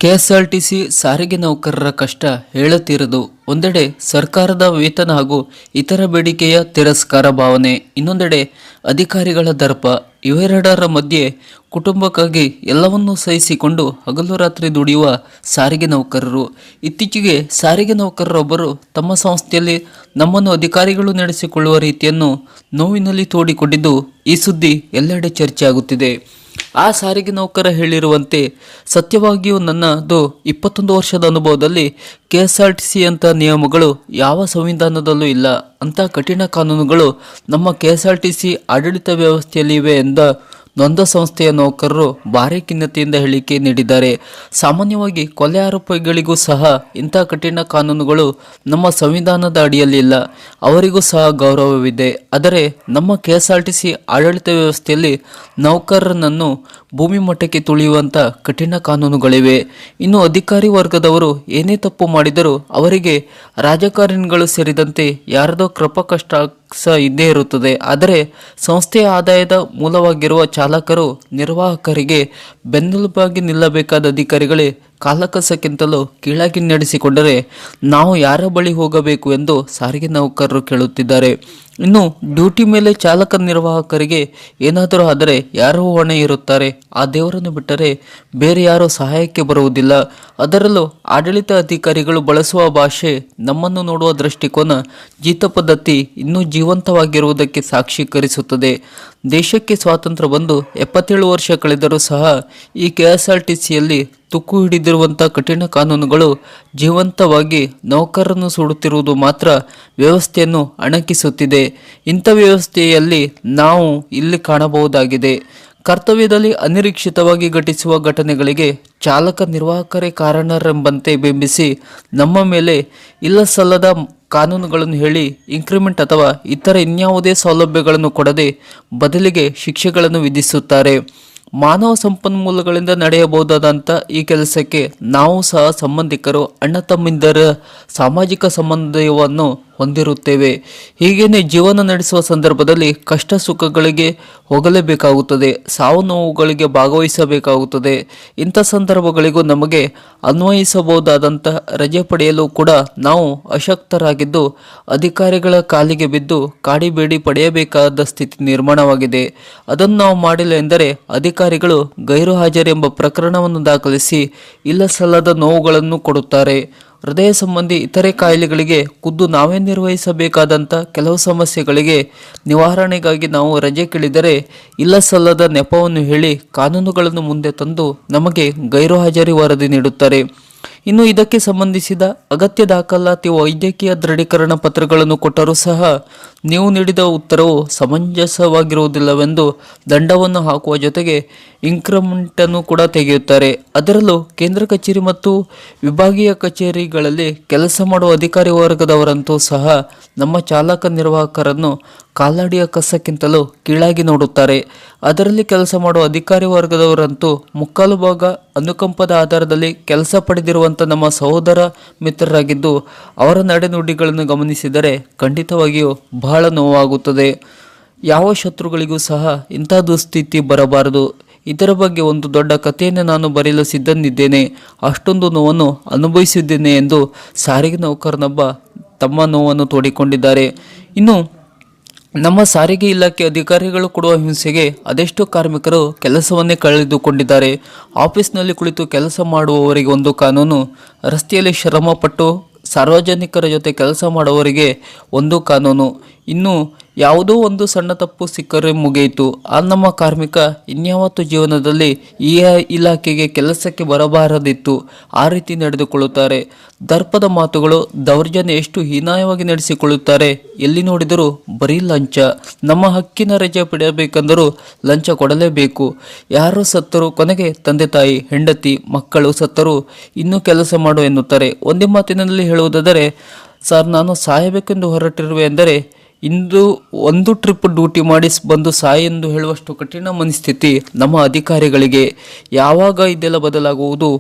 KSRTC ಸಾರಿಗೆ ನೌಕರರ ಕಷ್ಟ ಹೇಳತೀರದು. ಒಂದೆಡೆ ಸರ್ಕಾರದ ವೇತನ ಹಾಗೂ ಇತರ ಬೇಡಿಕೆಯ ತಿರಸ್ಕಾರ ಭಾವನೆ, ಇನ್ನೊಂದೆಡೆ ಅಧಿಕಾರಿಗಳ ದರ್ಪ. ಇವೆರಡರ ಮಧ್ಯೆ ಕುಟುಂಬಕ್ಕಾಗಿ ಎಲ್ಲವನ್ನೂ ಸಹಿಸಿಕೊಂಡು ಹಗಲು ರಾತ್ರಿ ದುಡಿಯುವ ಸಾರಿಗೆ ನೌಕರರು. ಇತ್ತೀಚೆಗೆ ಸಾರಿಗೆ ನೌಕರರೊಬ್ಬರು ತಮ್ಮ ಸಂಸ್ಥೆಯಲ್ಲಿ ನಮ್ಮನ್ನು ಅಧಿಕಾರಿಗಳು ನಡೆಸಿಕೊಳ್ಳುವ ರೀತಿಯನ್ನು ನೋವಿನಲ್ಲಿ ತೋಡಿಕೊಂಡಿದ್ದು ಈ ಸುದ್ದಿ ಎಲ್ಲೆಡೆ ಚರ್ಚೆಯಾಗುತ್ತಿದೆ. ಆ ಸಾರಿಗೆ ನೌಕರ ಹೇಳಿರುವಂತೆ, ಸತ್ಯವಾಗಿಯೂ ನನ್ನದು 21 ವರ್ಷದ ಅನುಭವದಲ್ಲಿ ಕೆಎಸ್ಆರ್ಟಿಸಿ ಅಂತ ನಿಯಮಗಳು ಯಾವ ಸಂವಿಧಾನದಲ್ಲೂ ಇಲ್ಲ. ಅಂಥ ಕಠಿಣ ಕಾನೂನುಗಳು ನಮ್ಮ ಕೆಎಸ್ಆರ್ಟಿಸಿ ಆಡಳಿತ ವ್ಯವಸ್ಥೆಯಲ್ಲಿ ಇವೆ ಎಂದ ನೊಂದ ಸಂಸ್ಥೆಯ ನೌಕರರು ಭಾರೀ ಖಿನ್ನತೆಯಿಂದ ಹೇಳಿಕೆ ನೀಡಿದ್ದಾರೆ. ಸಾಮಾನ್ಯವಾಗಿ ಕೊಲೆ ಆರೋಪಿಗಳಿಗೂ ಸಹ ಇಂಥ ಕಠಿಣ ಕಾನೂನುಗಳು ನಮ್ಮ ಸಂವಿಧಾನದ ಅಡಿಯಲ್ಲಿ ಇಲ್ಲ. ಅವರಿಗೂ ಸಹ ಗೌರವವಿದೆ. ಆದರೆ ನಮ್ಮ ಕೆಎಸ್ಆರ್ಟಿಸಿ ಆಡಳಿತ ವ್ಯವಸ್ಥೆಯಲ್ಲಿ ನೌಕರರನ್ನು ಭೂಮಿ ಮಟ್ಟಕ್ಕೆ ತುಳಿಯುವಂಥ ಕಠಿಣ ಕಾನೂನುಗಳಿವೆ. ಇನ್ನು ಅಧಿಕಾರಿ ವರ್ಗದವರು ಏನೇ ತಪ್ಪು ಮಾಡಿದರೂ ಅವರಿಗೆ ರಾಜಕಾರಣಿಗಳು ಸೇರಿದಂತೆ ಯಾರದೋ ಕೃಪಕಷ್ಟ ಇದ್ದೇ ಇರುತ್ತದೆ. ಆದರೆ ಸಂಸ್ಥೆಯ ಆದಾಯದ ಮೂಲವಾಗಿರುವ ಚಾಲಕರು, ನಿರ್ವಾಹಕರಿಗೆ ಬೆನ್ನೆಲುಬಾಗಿ ನಿಲ್ಲಬೇಕಾದ ಅಧಿಕಾರಿಗಳೇ ಕಾಲಕಸಕ್ಕಿಂತಲೂ ಕೀಳಾಗಿ ನಡೆಸಿಕೊಂಡರೆ ನಾವು ಯಾರ ಬಳಿ ಹೋಗಬೇಕು ಎಂದು ಸಾರಿಗೆ ನೌಕರರು ಕೇಳುತ್ತಿದ್ದಾರೆ. ಇನ್ನು ಡ್ಯೂಟಿ ಮೇಲೆ ಚಾಲಕ ನಿರ್ವಾಹಕರಿಗೆ ಏನಾದರೂ ಆದರೆ ಯಾರೋ ಹೊಣೆ ಇರುತ್ತಾರೆ. ಆ ದೇವರನ್ನು ಬಿಟ್ಟರೆ ಬೇರೆ ಯಾರೂ ಸಹಾಯಕ್ಕೆ ಬರುವುದಿಲ್ಲ. ಅದರಲ್ಲೂ ಆಡಳಿತ ಅಧಿಕಾರಿಗಳು ಬಳಸುವ ಭಾಷೆ, ನಮ್ಮನ್ನು ನೋಡುವ ದೃಷ್ಟಿಕೋನ, ಜೀತ ಪದ್ಧತಿ ಇನ್ನೂ ಜೀವಂತವಾಗಿರುವುದಕ್ಕೆ ಸಾಕ್ಷೀಕರಿಸುತ್ತದೆ. ದೇಶಕ್ಕೆ ಸ್ವಾತಂತ್ರ್ಯ ಬಂದು 77 ವರ್ಷ ಕಳೆದರೂ ಸಹ ಈ ಕೆಎಸ್ಆರ್ಟಿಸಿಯಲ್ಲಿ ತುಕ್ಕು ಹಿಡಿದಿರುವಂಥ ಕಠಿಣ ಕಾನೂನುಗಳು ಜೀವಂತವಾಗಿ ನೌಕರರನ್ನು ಸುಡುತ್ತಿರುವುದು ಮಾತ್ರ ವ್ಯವಸ್ಥೆಯನ್ನು ಅಣಕಿಸುತ್ತಿದೆ. ಇಂಥ ವ್ಯವಸ್ಥೆಯಲ್ಲಿ ನಾವು ಇಲ್ಲಿ ಕಾಣಬಹುದಾಗಿದೆ. ಕರ್ತವ್ಯದಲ್ಲಿ ಅನಿರೀಕ್ಷಿತವಾಗಿ ಘಟಿಸುವ ಘಟನೆಗಳಿಗೆ ಚಾಲಕ ನಿರ್ವಾಹಕರೇ ಕಾರಣರೆಂಬಂತೆ ಬಿಂಬಿಸಿ ನಮ್ಮ ಮೇಲೆ ಇಲ್ಲಸಲ್ಲದ ಕಾನೂನುಗಳನ್ನು ಹೇಳಿ ಇನ್ಕ್ರಿಮೆಂಟ್ ಅಥವಾ ಇತರ ಇನ್ಯಾವುದೇ ಸೌಲಭ್ಯಗಳನ್ನು ಕೊಡದೆ ಬದಲಿಗೆ ಶಿಕ್ಷೆಗಳನ್ನು ವಿಧಿಸುತ್ತಾರೆ. ಮಾನವ ಸಂಪನ್ಮೂಲಗಳಿಂದ ನಡೆಯಬಹುದಾದಂಥ ಈ ಕೆಲಸಕ್ಕೆ ನಾವು ಸಹ ಸಂಬಂಧಿಕರು, ಅಣ್ಣ ತಮ್ಮಿಂದರ ಸಾಮಾಜಿಕ ಸಂಬಂಧವನ್ನು ಹೊಂದಿರುತ್ತೇವೆ. ಹೀಗೇನೆ ಜೀವನ ನಡೆಸುವ ಸಂದರ್ಭದಲ್ಲಿ ಕಷ್ಟ ಸುಖಗಳಿಗೆ ಹೋಗಲೇಬೇಕಾಗುತ್ತದೆ, ಸಾವು ನೋವುಗಳಿಗೆ ಭಾಗವಹಿಸಬೇಕಾಗುತ್ತದೆ. ಇಂಥ ಸಂದರ್ಭಗಳಿಗೂ ನಮಗೆ ಅನ್ವಯಿಸಬಹುದಾದಂಥ ರಜೆ ಪಡೆಯಲು ಕೂಡ ನಾವು ಅಶಕ್ತರಾಗಿದ್ದು ಅಧಿಕಾರಿಗಳ ಕಾಲಿಗೆ ಬಿದ್ದು ಕಾಡಿಬೇಡಿ ಪಡೆಯಬೇಕಾದ ಸ್ಥಿತಿ ನಿರ್ಮಾಣವಾಗಿದೆ. ಅದನ್ನು ನಾವು ಮಾಡಿಲ್ಲ ಎಂದರೆ ಅಧಿಕಾರಿಗಳು ಗೈರು ಹಾಜರೆಂಬ ಪ್ರಕರಣವನ್ನು ದಾಖಲಿಸಿ ಇಲ್ಲಸಲ್ಲದ ನೋವುಗಳನ್ನು ಕೊಡುತ್ತಾರೆ. ಹೃದಯ ಸಂಬಂಧಿ ಇತರೆ ಕಾಯಿಲೆಗಳಿಗೆ ಖುದ್ದು ನಾವೇ ನಿರ್ವಹಿಸಬೇಕಾದಂಥ ಕೆಲವು ಸಮಸ್ಯೆಗಳಿಗೆ ನಿವಾರಣೆಗಾಗಿ ನಾವು ರಜೆ ಕೇಳಿದರೆ ಇಲ್ಲಸಲ್ಲದ ನೆಪವನ್ನು ಹೇಳಿ ಕಾನೂನುಗಳನ್ನು ಮುಂದೆ ತಂದು ನಮಗೆ ಗೈರು ಹಾಜರಿ ವರದಿ ನೀಡುತ್ತಾರೆ. ಇನ್ನು ಇದಕ್ಕೆ ಸಂಬಂಧಿಸಿದ ಅಗತ್ಯ ದಾಖಲಾತಿ, ವೈದ್ಯಕೀಯ ದೃಢೀಕರಣ ಪತ್ರಗಳನ್ನು ಕೊಟ್ಟರೂ ಸಹ ನೀವು ನೀಡಿದ ಉತ್ತರವು ಸಮಂಜಸವಾಗಿರುವುದಿಲ್ಲವೆಂದು ದಂಡವನ್ನು ಹಾಕುವ ಜೊತೆಗೆ ಇನ್ಕ್ರಿಮೆಂಟನ್ನು ಕೂಡ ತೆಗೆಯುತ್ತಾರೆ. ಅದರಲ್ಲೂ ಕೇಂದ್ರ ಕಚೇರಿ ಮತ್ತು ವಿಭಾಗೀಯ ಕಚೇರಿಗಳಲ್ಲಿ ಕೆಲಸ ಮಾಡುವ ಅಧಿಕಾರಿ ವರ್ಗದವರಂತೂ ಸಹ ನಮ್ಮ ಚಾಲಕ ನಿರ್ವಾಹಕರನ್ನು ಕಾಲಡಿಯ ಕಸಕ್ಕಿಂತಲೂ ಕೀಳಾಗಿ ನೋಡುತ್ತಾರೆ. ಅದರಲ್ಲಿ ಕೆಲಸ ಮಾಡುವ ಅಧಿಕಾರಿ ವರ್ಗದವರಂತೂ ಮುಕ್ಕಾಲು ಭಾಗ ಅನುಕಂಪದ ಆಧಾರದಲ್ಲಿ ಕೆಲಸ ಪಡೆದಿರುವಂಥ ನಮ್ಮ ಸಹೋದರ ಮಿತ್ರರಾಗಿದ್ದು ಅವರ ನಡೆನುಡಿಗಳನ್ನು ಗಮನಿಸಿದರೆ ಖಂಡಿತವಾಗಿಯೂ ಬಹಳ ನೋವಾಗುತ್ತದೆ. ಯಾವ ಶತ್ರುಗಳಿಗೂ ಸಹ ಇಂಥ ದುಸ್ಥಿತಿ ಬರಬಾರದು. ಇದರ ಬಗ್ಗೆ ಒಂದು ದೊಡ್ಡ ಕಥೆಯನ್ನು ನಾನು ಬರೆಯಲು ಸಿದ್ಧನಿದ್ದೇನೆ. ಅಷ್ಟೊಂದು ನೋವನ್ನು ಅನುಭವಿಸಿದ್ದೇನೆ ಎಂದು ಸಾರಿಗೆ ನೌಕರನೊಬ್ಬ ತಮ್ಮ ನೋವನ್ನು ತೋಡಿಕೊಂಡಿದ್ದಾರೆ. ಇನ್ನು ನಮ್ಮ ಸಾರಿಗೆ ಇಲಾಖೆ ಅಧಿಕಾರಿಗಳು ಕೊಡುವ ಹಿಂಸೆಗೆ ಅದೆಷ್ಟೋ ಕಾರ್ಮಿಕರು ಕೆಲಸವನ್ನೇ ಕಳೆದುಕೊಂಡಿದ್ದಾರೆ. ಆಫೀಸ್ನಲ್ಲಿ ಕುಳಿತು ಕೆಲಸ ಮಾಡುವವರಿಗೆ ಒಂದು ಕಾನೂನು, ರಸ್ತೆಯಲ್ಲಿ ಶ್ರಮಪಟ್ಟು ಸಾರ್ವಜನಿಕರ ಜೊತೆ ಕೆಲಸ ಮಾಡುವವರಿಗೆ ಒಂದು ಕಾನೂನು. ಇನ್ನು ಯಾವುದೋ ಒಂದು ಸಣ್ಣ ತಪ್ಪು ಸಿಕ್ಕರೆ ಮುಗಿಯಿತು, ಆ ನಮ್ಮ ಕಾರ್ಮಿಕ ಇನ್ಯಾವತ್ತು ಜೀವನದಲ್ಲಿ ಈ ಇಲಾಖೆಗೆ ಕೆಲಸಕ್ಕೆ ಬರಬಾರದಿತ್ತು. ಆ ರೀತಿ ನಡೆದುಕೊಳ್ಳುತ್ತಾರೆ. ದರ್ಪದ ಮಾತುಗಳು, ದೌರ್ಜನ್ಯ ಎಷ್ಟು ಹೀನಾಯವಾಗಿ ನಡೆಸಿಕೊಳ್ಳುತ್ತಾರೆ. ಎಲ್ಲಿ ನೋಡಿದರೂ ಬರೀ ಲಂಚ. ನಮ್ಮ ಹಕ್ಕಿನ ರಜೆ ಪಡೆಯಬೇಕೆಂದರೂ ಲಂಚ ಕೊಡಲೇಬೇಕು. ಯಾರು ಸತ್ತರೂ ಕೊನೆಗೆ ತಂದೆ ತಾಯಿ, ಹೆಂಡತಿ, ಮಕ್ಕಳು ಸತ್ತರೂ ಇನ್ನೂ ಕೆಲಸ ಮಾಡು ಎನ್ನುತ್ತಾರೆ. ಒಂದೇ ಮಾತಿನಲ್ಲಿ ಹೇಳುವುದಾದರೆ, ಸರ್ ನಾನು ಸಾಯಬೇಕೆಂದು ಹೊರಟಿರುವೆ ಎಂದರೆ ಇಂದು ಒಂದು ಟ್ರಿಪ್ ಡ್ಯೂಟಿ ಮಾಡಿ ಬಂದು ಸಾಯಿ ಎಂದು ಹೇಳುವಷ್ಟು ಕಠಿಣ ಮನಸ್ಥಿತಿ ನಮ್ಮ ಅಧಿಕಾರಿಗಳಿಗೆ. ಯಾವಾಗ ಇದೆಲ್ಲ ಬದಲಾಗುವುದು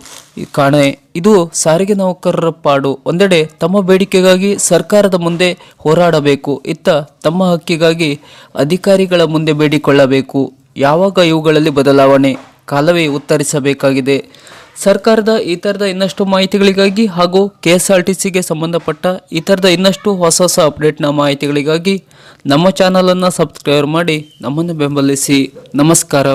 ಕಾಣೆ. ಇದು ಸಾರಿಗೆ ನೌಕರರ ಪಾಡು. ಒಂದೆಡೆ ತಮ್ಮ ಬೇಡಿಕೆಗಾಗಿ ಸರ್ಕಾರದ ಮುಂದೆ ಹೋರಾಡಬೇಕು, ಇತ್ತ ತಮ್ಮ ಹಕ್ಕಿಗಾಗಿ ಅಧಿಕಾರಿಗಳ ಮುಂದೆ ಬೇಡಿಕೊಳ್ಳಬೇಕು. ಯಾವಾಗ ಇವುಗಳಲ್ಲಿ ಬದಲಾವಣೆ? ಕಾಲವೇ ಉತ್ತರಿಸಬೇಕಾಗಿದೆ. ಸರ್ಕಾರದ ಈ ಥರದ ಇನ್ನಷ್ಟು ಮಾಹಿತಿಗಳಿಗಾಗಿ ಹಾಗೂ KSRTCಗೆ ಸಂಬಂಧಪಟ್ಟ ಈ ಥರದ ಇನ್ನಷ್ಟು ಹೊಸ ಹೊಸ ಅಪ್ಡೇಟ್ನ ಮಾಹಿತಿಗಳಿಗಾಗಿ ನಮ್ಮ ಚಾನಲನ್ನು ಸಬ್ಸ್ಕ್ರೈಬ್ ಮಾಡಿ ನಮ್ಮನ್ನು ಬೆಂಬಲಿಸಿ. ನಮಸ್ಕಾರ.